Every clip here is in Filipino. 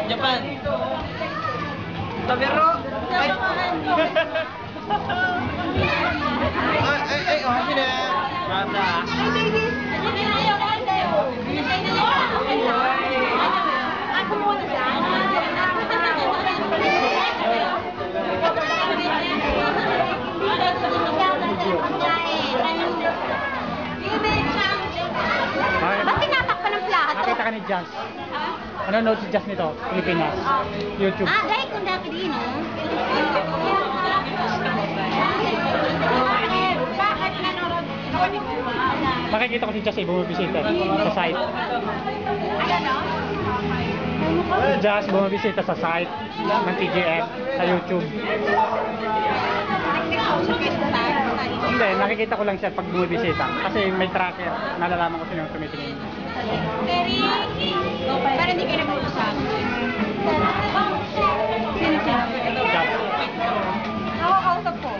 Japan. Tabero. Ay. Ay, oh, sino? Mata. Ako muna dyan. Ba't tinatakpan ng plato? Nakita ka ni Jazz. Ano note si Jazz nito? Pilipinas. YouTube. Ah, dahil kung dati din, no? Bakit nanonood? Makikita ko si Jazz bumibisita sa site. Ano? Jazz bumibisita sa site ng TGF sa YouTube. Hindi, nakikita ko lang siya pag bumibisita. Kasi may tracker, nalalaman ko sino yung tumitingin. Pero hindi kayo nag-uusap. Sino siya? Jazz. Nakakausap ko.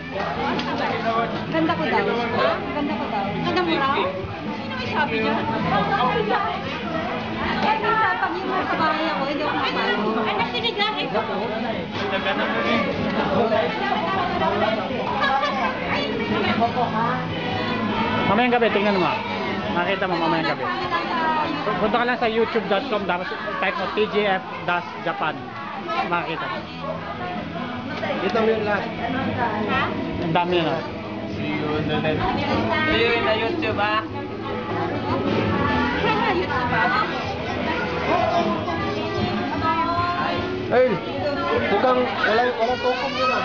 Ganda ko daw. Ganda ko daw. Ganda mo raw? Sino may sabi niya? Eh, minsan pag yung sa bahay ako, hindi ako makapalo. Ay, nasinig lang ito. Mamayang gabi, tingnan mo. Nakita mo mamayang gabi. Punta ka lang sa youtube.com, tapos type mo TGF-Japan. Makikita mo. Ito mo yung last. Ha? Ang dami yun, oh. See you on the next. See you in the YouTube, ah. YouTube ba? Ay, mukhang walang tukom yun, ah.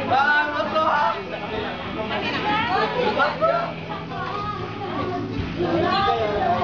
Ano to, ha? Hindi